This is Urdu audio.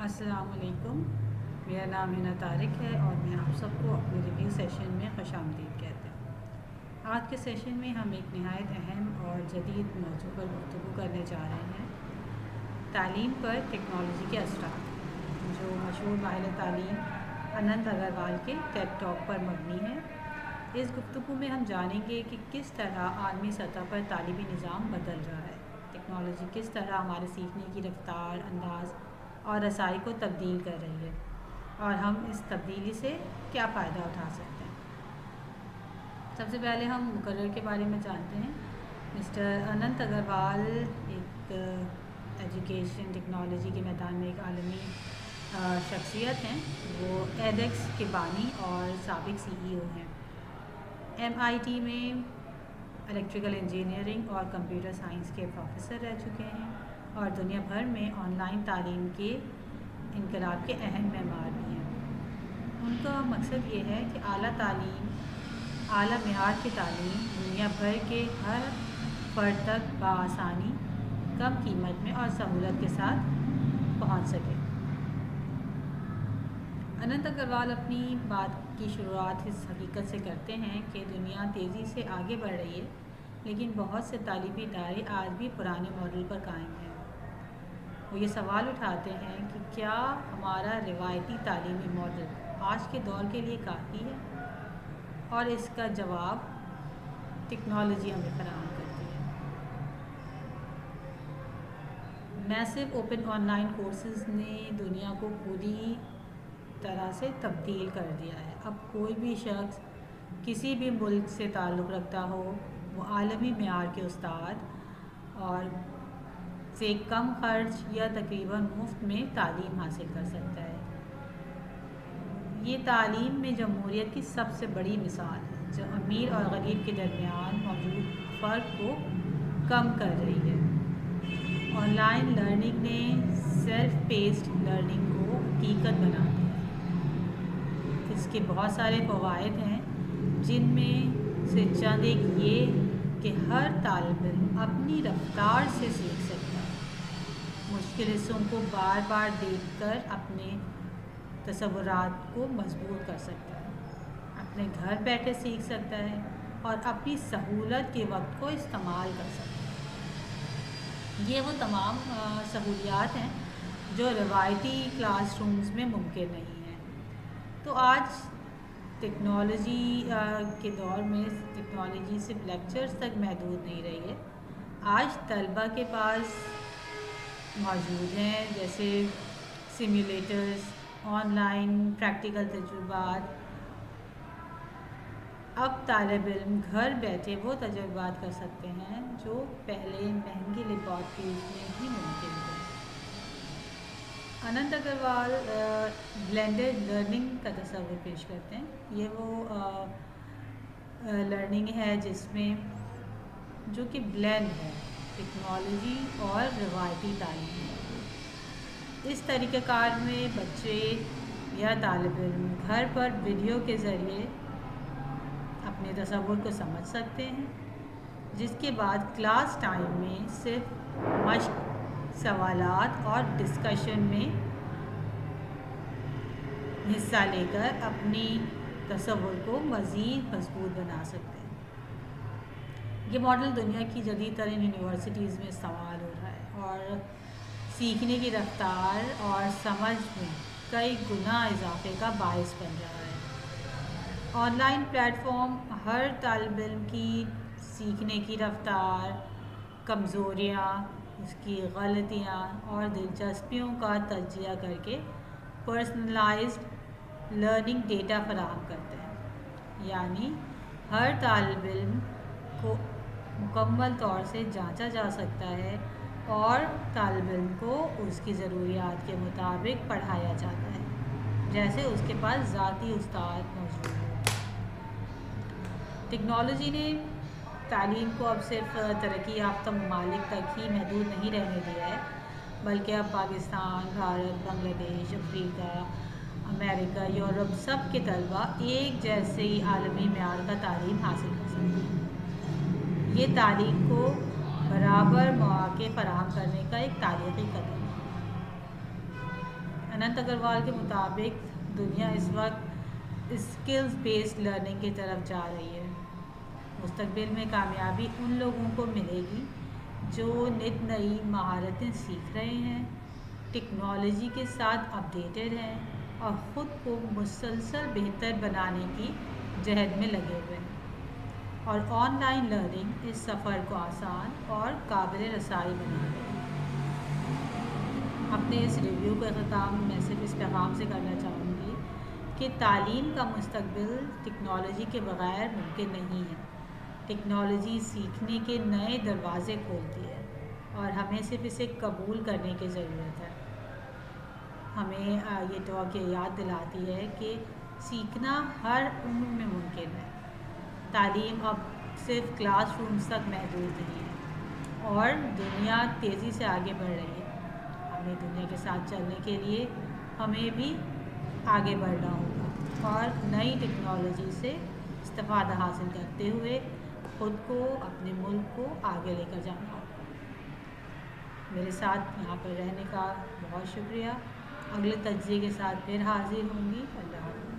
السلام علیکم، میرا نام ہینا طارق ہے اور میں آپ سب کو اپنے ریویو سیشن میں خوش آمدید کہتے ہیں۔ آج کے سیشن میں ہم ایک نہایت اہم اور جدید موضوع پر گفتگو کرنے جا رہے ہیں، تعلیم پر ٹیکنالوجی کے اثرات، جو مشہور ماہر تعلیم اننت اگروال کے ٹیڈ ٹاک پر مبنی ہے۔ اس گفتگو میں ہم جانیں گے کہ کس طرح عالمی سطح پر تعلیمی نظام بدل رہا ہے، ٹیکنالوجی کس طرح ہمارے سیکھنے کی رفتار، انداز اور رسائی کو تبدیل کر رہی ہے، اور ہم اس تبدیلی سے کیا فائدہ اٹھا سکتے ہیں۔ سب سے پہلے ہم مقرر کے بارے میں جانتے ہیں۔ مسٹر اننت اگروال ایک ایجوکیشن ٹیکنالوجی کے میدان میں ایک عالمی شخصیت ہیں۔ وہ ایڈیکس کے بانی اور سابق CEO ہیں۔ MIT میں الیکٹریکل انجینئرنگ اور کمپیوٹر سائنس کے پروفیسر رہ چکے ہیں اور دنیا بھر میں آن لائن تعلیم کے انقلاب کے اہم معمار بھی ہیں۔ ان کا مقصد یہ ہے کہ اعلیٰ معیار کی تعلیم دنیا بھر کے ہر فرد تک بآسانی، کم قیمت میں اور سہولت کے ساتھ پہنچ سکے۔ اننت اگروال اپنی بات کی شروعات اس حقیقت سے کرتے ہیں کہ دنیا تیزی سے آگے بڑھ رہی ہے، لیکن بہت سے تعلیمی ادارے آج بھی پرانے ماڈل پر قائم ہیں۔ وہ یہ سوال اٹھاتے ہیں کہ کیا ہمارا روایتی تعلیمی ماڈل آج کے دور کے لیے کافی ہے، اور اس کا جواب ٹیکنالوجی ہمیں فراہم کرتی ہے۔ میسو اوپن آن لائن کورسز نے دنیا کو پوری طرح سے تبدیل کر دیا ہے۔ اب کوئی بھی شخص کسی بھی ملک سے تعلق رکھتا ہو، وہ عالمی معیار کے استاد اور سے کم خرچ یا تقریباً مفت میں تعلیم حاصل کر سکتا ہے۔ یہ تعلیم میں جمہوریت کی سب سے بڑی مثال ہے، جو امیر اور غریب کے درمیان موجود فرق کو کم کر رہی ہے۔ آن لائن لرننگ نے سیلف پیسڈ لرننگ کو حقیقت بنا دیا ہے۔ اس کے بہت سارے فوائد ہیں، جن میں سے چند ایک یہ کہ ہر طالب علم اپنی رفتار سے سیکھ سکتا ہے، مشکل حصوں کو بار بار دیکھ کر اپنے تصورات کو مضبوط کر سکتا ہے، اپنے گھر بیٹھے سیکھ سکتا ہے اور اپنی سہولت کے وقت کو استعمال کر سکتا ہے۔ یہ وہ تمام سہولیات ہیں جو روایتی کلاس رومز میں ممکن نہیں ہیں۔ تو آج ٹیکنالوجی کے دور میں ٹیکنالوجی صرف لیکچرز تک محدود نہیں رہی ہے۔ آج طلباء کے پاس موجود ہیں، جیسے سیمیولیٹرز، آن لائن پریکٹیکل تجربات۔ اب طالب علم گھر بیٹھے وہ تجربات کر سکتے ہیں جو پہلے مہنگی لیبارٹریز میں ہی ممکن تھے۔ اننت اگروال بلینڈڈ لرننگ کا تصور پیش کرتے ہیں۔ یہ وہ لرننگ ہے جس میں جو کہ بلینڈ ہے، ٹیکنالوجی اور روایتی تعلیم ہے۔ اس طریقہ کار میں بچے یا طالب علم گھر پر ویڈیو کے ذریعے اپنے تصور کو سمجھ سکتے ہیں، جس کے بعد کلاس ٹائم میں صرف مشق، سوالات اور ڈسکشن میں حصہ لے کر اپنی تصور کو مزید مضبوط بنا سکتے ہیں۔ یہ ماڈل دنیا کی جدید ترین یونیورسٹیز میں استعمال ہو رہا ہے اور سیکھنے کی رفتار اور سمجھ میں کئی گنا اضافے کا باعث بن رہا ہے۔ آن لائن پلیٹ فارم ہر طالب علم کی سیکھنے کی رفتار، کمزوریاں، اس کی غلطیاں اور دلچسپیوں کا تجزیہ کر کے پرسنلائزڈ لرننگ ڈیٹا فراہم کرتے ہیں، یعنی ہر طالب علم کو مکمل طور سے جانچا جا سکتا ہے اور طالب علم کو اس کی ضروریات کے مطابق پڑھایا جاتا ہے، جیسے اس کے پاس ذاتی استاد موجود ہو۔ ٹیکنالوجی نے تعلیم کو اب صرف ترقی یافتہ ممالک تک ہی محدود نہیں رہنے دیا ہے، بلکہ اب پاکستان، بھارت، بنگلہ دیش، افریقہ، امریکہ، یورپ سب کے طلباء ایک جیسے ہی عالمی معیار کا تعلیم حاصل کر سکتے ہیں۔ یہ تعلیم کو برابر مواقع فراہم کرنے کا ایک تاریخی قدم ہے۔ اننت اگروال کے مطابق دنیا اس وقت اسکلز بیسڈ لرننگ کی طرف جا رہی ہے۔ مستقبل میں کامیابی ان لوگوں کو ملے گی جو نت نئی مہارتیں سیکھ رہے ہیں، ٹیکنالوجی کے ساتھ اپڈیٹڈ ہیں اور خود کو مسلسل بہتر بنانے کی جہد میں لگے ہوئے ہیں۔ اور آن لائن لرننگ اس سفر کو آسان اور قابل رسائی بنا رہی ہے۔ اپنے اس ریویو کا اختتام میں صرف اس پیغام سے کرنا چاہوں گی کہ تعلیم کا مستقبل ٹیکنالوجی کے بغیر ممکن نہیں ہے۔ ٹیکنالوجی سیکھنے کے نئے دروازے کھولتی ہے اور ہمیں صرف اسے قبول کرنے کی ضرورت ہے۔ ہمیں یہ ٹاک یہ یاد دلاتی ہے کہ سیکھنا ہر عمر میں ممکن ہے۔ تعلیم اب صرف کلاس رومز تک محدود نہیں ہے اور دنیا تیزی سے آگے بڑھ رہی ہے۔ ہمیں دنیا کے ساتھ چلنے کے لیے ہمیں بھی آگے بڑھنا ہوگا اور نئی ٹیکنالوجی سے استفادہ حاصل کرتے ہوئے خود کو، اپنے ملک کو آگے لے کر جانا ہوگا۔ میرے ساتھ یہاں پر رہنے کا بہت شکریہ۔ اگلے تجزیے کے ساتھ پھر حاضر ہوں گی۔ اللہ حافظ۔